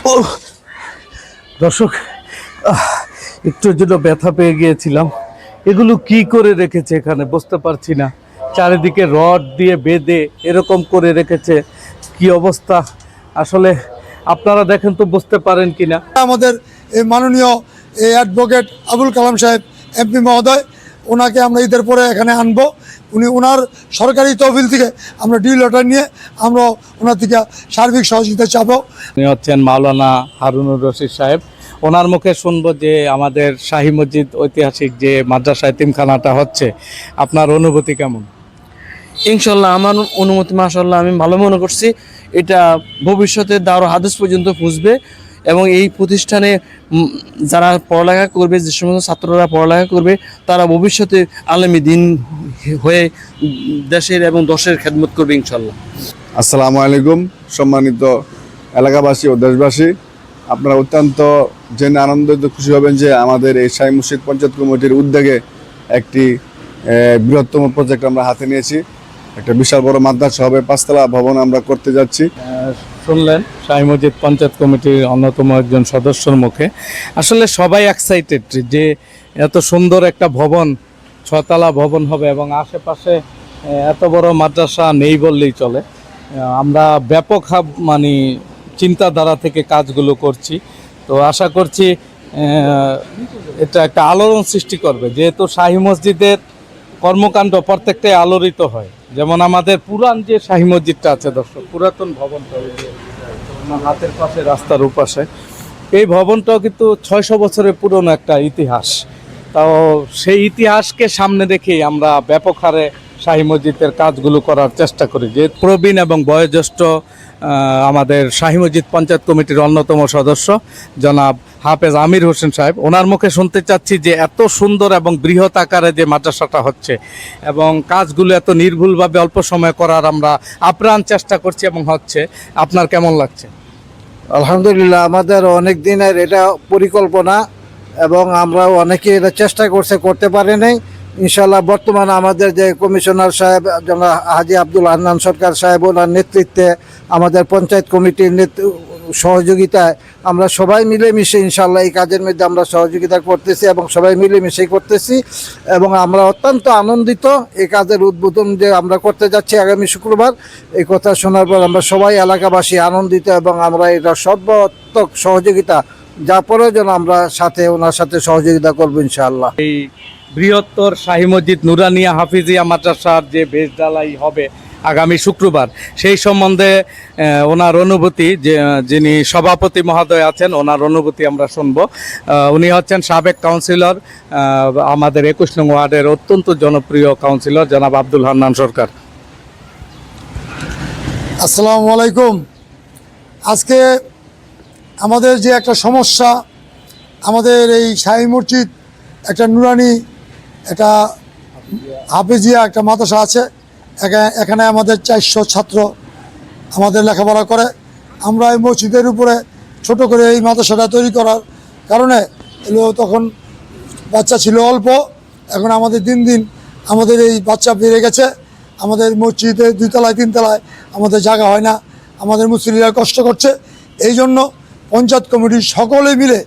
ও দর্শক, একটুর জন্য ব্যথা পেয়ে গিয়েছিলাম। এগুলো কি করে রেখেছে এখানে বুঝতে পারছি না। চারিদিকে রড দিয়ে বেঁধে এরকম করে রেখেছে, কি অবস্থা আসলে আপনারা দেখেন তো বুঝতে পারেন কিনা। আমাদের এই মাননীয় অ্যাডভোকেট আবুল কালাম সাহেব এমপি মহোদয়, ওনাকে আমরা ঈদের পরে এখানে আনবো। উনি ওনার সরকারি তহবিল থেকে আমরা ডিউ লেটার নিয়ে আমরা ওনার থেকে সার্বিক সহযোগিতা চাবো। উনি হচ্ছেন মাওলানা হারুনুর রশিদ সাহেব। ওনার মুখে শুনবো যে আমাদের শাহী মসজিদ ঐতিহাসিক যে মাদ্রাসা এতিমখানাটা হচ্ছে, আপনার অনুভূতি কেমন? ইনশাল্লাহ আমার অনুমতি মাশাল্লাহ আমি ভালো মনে করছি। এটা ভবিষ্যতে দারুল হাদিস পর্যন্ত পুষবে এবং এই প্রতিষ্ঠানে যারা পড়ালেখা করবে, যে সমস্ত ছাত্ররা পড়ালেখা করবে, তারা ভবিষ্যতে আলেমী দিন হয়ে দেশের এবং দশের খেদমত করবে ইনশাল্লাহ। আসসালামু আলাইকুম সম্মানিত এলাকাবাসী ও দেশবাসী, আপনারা অত্যন্ত জেনে আনন্দিত খুশি হবেন যে আমাদের এই শাহী মসজিদ পঞ্চায়েত কমিটির উদ্যোগে একটি বৃহত্তম প্রজেক্ট আমরা হাতে নিয়েছি। একটা বিশাল বড় মাদ্রাসা হবে, 5 তলা ভবন আমরা করতে যাচ্ছি। শুনলেন শাহী মসজিদ পঞ্চায়েত কমিটির অন্যতম একজন সদস্যর মুখে। আসলে সবাই এক্সাইটেড যে এত সুন্দর একটা ভবন, 6 তলা ভবন হবে এবং আশেপাশে এত বড় মাদ্রাসা নেই বললেই চলে। আমরা ব্যাপক মানে চিন্তাধারা থেকে কাজগুলো করছি। তো আশা করছি এটা একটা আলোড়ন সৃষ্টি করবে, যেহেতু শাহী মসজিদের কর্মকাণ্ড প্রত্যেকটাই আলোড়িত হয়। যেমন আমাদের পুরান যে শাহী মসজিদটা আছে দর্শক, পুরাতন ভবনটা আমার হাতের পাশে রাস্তার উপাশে, এই ভবনটাও কিন্তু 600 বছরের পুরনো একটা ইতিহাস। তাও সেই ইতিহাসকে সামনে রেখেই আমরা ব্যাপক হারে শাহী মসজিদের কাজগুলো করার চেষ্টা করি। যে প্রবীণ এবং বয়োজ্যেষ্ঠ আমাদের শাহী মসজিদ পঞ্চায়েত কমিটির অন্যতম সদস্য জনাব হাফেজ আমির হোসেন সাহেব, ওনার মুখে শুনতে চাচ্ছি যে এত সুন্দর এবং বৃহৎ আকারে যে মাদ্রাসাটা হচ্ছে এবং কাজগুলো এত নির্ভুলভাবে অল্প সময় করার আমরা আপ্রাণ চেষ্টা করছি এবং হচ্ছে, আপনার কেমন লাগছে? আলহামদুলিল্লাহ, আমাদের অনেক দিনের এটা পরিকল্পনা এবং আমরাও অনেকে এটা চেষ্টা করতে পারি নাই। ইনশাল্লাহ বর্তমানে আমাদের যে কমিশনার সাহেব হাজী আব্দুল হান্নান সরকার সাহেব, ওনার নেতৃত্বে আমাদের পঞ্চায়েত কমিটির সহযোগিতায় আমরা সবাই মিলেমিশে ইনশাল্লাহ এই কাজের মধ্যে আমরা সহযোগিতা করতেছি এবং সবাই মিলেমিশেই করতেছি এবং আমরা অত্যন্ত আনন্দিত। এই কাজের উদ্বোধন যে আমরা করতে যাচ্ছি আগামী শুক্রবার, এই কথা শোনার পর আমরা সবাই এলাকাবাসী আনন্দিত এবং আমরা এটা সর্বাত্মক সহযোগিতা যা প্রয়োজন আমরা ওনার সাথে সহযোগিতা করবো ইনশাআল্লাহ। এই বৃহত্তর শাহী মসজিদ নুরানিয়া হাফিজিয়া মাদ্রাসার যে বেশ ঢালাই হবে আগামী শুক্রবার, সেই সম্বন্ধে ওনার অনুভূতি, যিনি সভাপতি মহোদয় আছেন, ওনার অনুভূতি আমরা শুনব। উনি হচ্ছেন সাবেক কাউন্সিলর, আমাদের 21 নং ওয়ার্ডের অত্যন্ত জনপ্রিয় কাউন্সিলর জনাব আব্দুল হান্নান সরকার। আসসালামু আলাইকুম। আজকে আমাদের যে একটা সমস্যা, আমাদের এই শাহী মসজিদ একটা নুরানি একটা হাফিজিয়া একটা মাদ্রাসা আছে। এখানে আমাদের 400 ছাত্র আমাদের লেখাপড়া করে। আমরা এই মসজিদের উপরে ছোট করে এই মাদ্রাসাটা তৈরি করার কারণে তখন বাচ্চা ছিল অল্প, এখন আমাদের দিন দিন আমাদের এই বাচ্চা বেড়ে গেছে। আমাদের মসজিদে 2 তলায় 3 তলায় আমাদের জায়গা হয় না, আমাদের মুসলিমরা কষ্ট করছে। এই জন্য পঞ্চায়েত কমিটির সকলে মিলে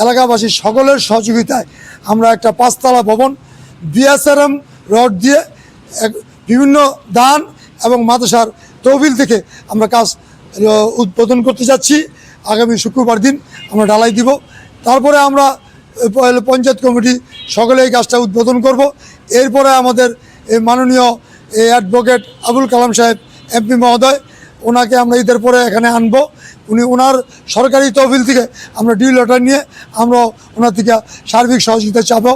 এলাকাবাসীর সকলের সহযোগিতায় আমরা একটা 5 তলা ভবন বিএসআরএম রড দিয়ে বিভিন্ন দান এবং মাদ্রাসার তহবিল থেকে আমরা কাজ উদ্বোধন করতে যাচ্ছি। আগামী শুক্রবার দিন আমরা ঢালাই দিব। তারপরে আমরা পঞ্চায়েত কমিটি সকলে এই কাজটা উদ্বোধন করব। এরপরে আমাদের এই মাননীয় অ্যাডভোকেট আবুল কালাম সাহেব এমপি মহোদয়, ওনাকে আমরা ঈদের পরে এখানে আনবো। উনি ওনার সরকারি তহবিল থেকে আমরা ডিউ লেটার নিয়ে আমরা ওনার থেকে সার্বিক সহযোগিতা চাবো।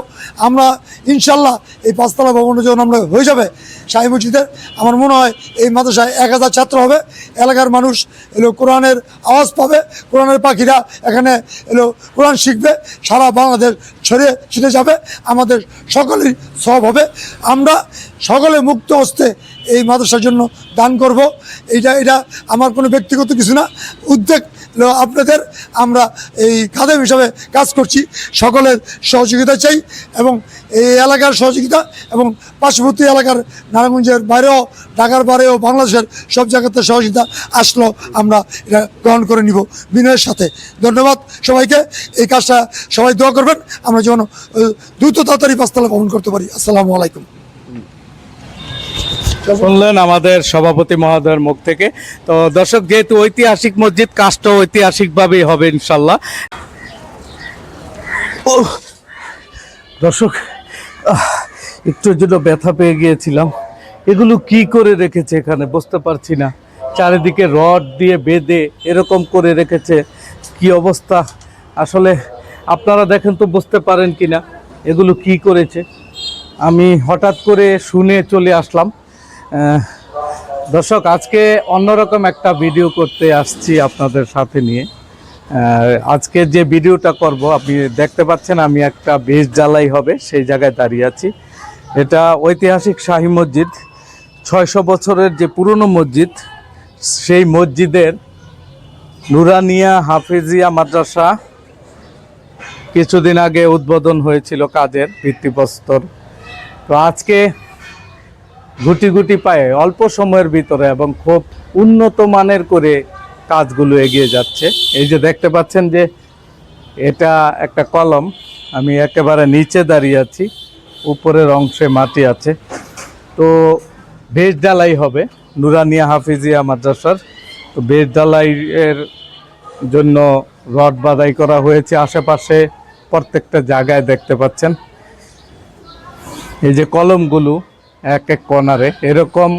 আমরা ইনশাল্লাহ এই 5 তলা ভবনের যখন আমরা হয়ে যাবে শাহী মসজিদের, আমার মনে হয় এই মাদ্রাসায় 1000 ছাত্র হবে। এলাকার মানুষ কোরআনের আওয়াজ পাবে, কোরআনের পাখিরা এখানে কোরআন শিখবে, সারা বাংলাদেশ ছড়িয়ে ছিটে যাবে, আমাদের সকলেরই সব হবে। আমরা সকলে মুক্ত হস্তে এই মাদ্রাসার জন্য দান করব। এটা আমার কোনো ব্যক্তিগত কিছু না, উদ্যোগ আপনাদের আমরা এই খাদেম হিসাবে কাজ করছি, সকলের সহযোগিতা চাই এবং এই এলাকার সহযোগিতা এবং পার্শ্ববর্তী এলাকার নারায়ণগঞ্জের বাইরেও, ঢাকার বাইরেও, বাংলাদেশের সব জায়গাতে সহযোগিতা আসলেও আমরা এটা গ্রহণ করে নিব বিনয়ের সাথে। ধন্যবাদ সবাইকে। এই কাজটা সবাই দোয়া করবেন, আমরা যেন দ্রুত তাড়াতাড়ি 5 তলা ভবন করতে পারি। আসসালামু আলাইকুম। শুনলেন আমাদের সভাপতি মহোদয়ের মুখ থেকে। তো দর্শক, যেহেতু ঐতিহাসিক মসজিদ, কাজটা ঐতিহাসিকভাবেই হবে ইনশাল্লাহ। দর্শক, একটু জন্য ব্যথা পেয়ে গিয়েছিলাম। এগুলো কি করে রেখেছে এখানে বুঝতে পারছি না। চারিদিকে রড দিয়ে বেঁধে এরকম করে রেখেছে, কি অবস্থা আসলে আপনারা দেখেন তো বুঝতে পারেন কিনা এগুলো কি করেছে। আমি হঠাৎ করে শুনে চলে আসলাম। দর্শক, আজকে অন্যরকম একটা ভিডিও করতে আসছি আপনাদের সাথে নিয়ে। আজকে যে ভিডিওটা করব, আপনি দেখতে পাচ্ছেন আমি একটা বেশ জ্বালাই হবে সেই জায়গায় দাঁড়িয়ে আছি। এটা ঐতিহাসিক শাহী মসজিদ, 600 বছরের যে পুরনো মসজিদ, সেই মসজিদের নুরানিয়া হাফিজিয়া মাদ্রাসা কিছুদিন আগে উদ্বোধন হয়েছিল কাজের ভিত্তিপ্রস্তর। তো আজকে গুটি গুটি পায়ে অল্প সময়ের ভিতরে এবং খুব উন্নত মানের করে কাজগুলো এগিয়ে যাচ্ছে। এই যে দেখতে পাচ্ছেন যে এটা একটা কলম, আমি একেবারে নিচে দাঁড়িয়ে আছি, উপরের অংশে মাটি আছে। তো বেশ ঢালাই হবে নুরানিয়া হাফিজিয়া মাদ্রাসার। তো বেশ ঢালাইয়ের জন্য রড বাঁধাই করা হয়েছে আশেপাশে প্রত্যেকটা জায়গায় দেখতে পাচ্ছেন। এই যে কলমগুলো এক এক কর্নারে এরকম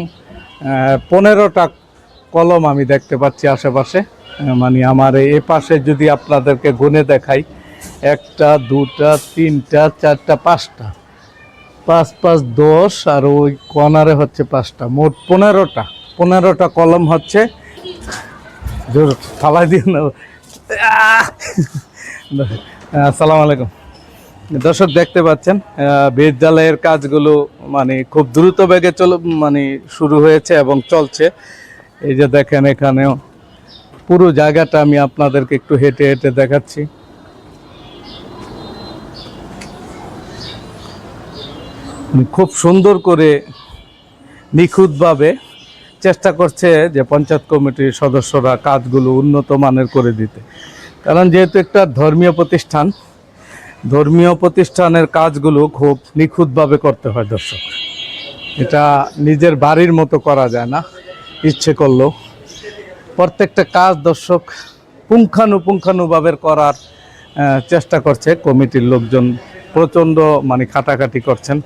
15টা কলম আমি দেখতে পাচ্ছি আশেপাশে। মানে আমার এ পাশে যদি আপনাদেরকে গুনে দেখাই, 1টা 2টা 3টা 4টা 5টা, 5 5 10, আর ওই কর্নারে হচ্ছে 5টা, মোট 15টা কলম হচ্ছে। জোর ফালাই দিয়ে না। আসসালামু আলাইকুম। দর্শক, দেখতে পাচ্ছেন বিদ্যালয়ের কাজগুলো মানে খুব দ্রুত বেগে শুরু হয়েছে এবং চলছে। এই যে দেখেন, এখানেও পুরো জায়গাটা আমি আপনাদেরকে একটু হেঁটে হেঁটে দেখাচ্ছি। খুব সুন্দর করে নিখুঁতভাবে চেষ্টা করছে যে পঞ্চায়েত কমিটির সদস্যরা কাজগুলো উন্নত মানের করে দিতে। কারণ যেহেতু একটা ধর্মীয় প্রতিষ্ঠানের কাজগুলো খুব নিখুঁতভাবে করতে হয় দর্শক। এটা নিজের বাড়ির মতো করা যায় না ইচ্ছে করলেও। প্রত্যেকটা কাজ দর্শক পুঙ্খানুপুঙ্খানুভাবে করার চেষ্টা করছে কমিটির লোকজন, প্রচণ্ড খাটাখাটি করছেন।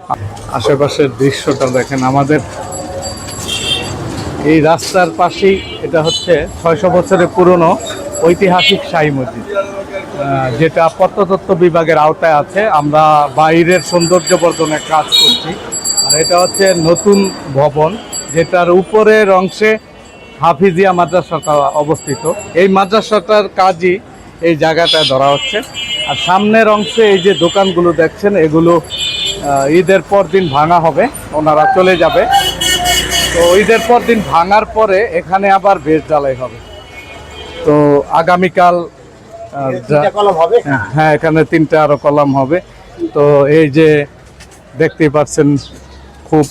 আশেপাশের দৃশ্যটা দেখেন। আমাদের এই রাস্তার পাশেই এটা হচ্ছে 600 বছরের পুরনো ঐতিহাসিক শাহী মসজিদ, যেটা প্রত্নতত্ত্ব বিভাগের আওতায় আছে। আমরা বাইরের সৌন্দর্যবর্ধনের কাজ করছি। আর এটা হচ্ছে নতুন ভবন, যেটার উপরের অংশে হাফিজিয়া মাদ্রাসাটা অবস্থিত। এই মাদ্রাসাটার কাজই এই জায়গাটায় ধরা হচ্ছে। আর সামনের অংশে এই যে দোকানগুলো দেখছেন, এগুলো ঈদের পর দিন ভাঙা হবে, ওনারা চলে যাবে। তো ঈদের পর দিন ভাঙার পরে এখানে আবার বেশ ঢালাই হবে। তো আগামীকাল হ্যাঁ, এখানে 3টা আরো কলাম হবে। তো এই যে দেখতেই পাচ্ছেন খুব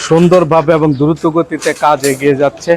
সুন্দরভাবে এবং দ্রুত গতিতে কাজ এগিয়ে যাচ্ছে।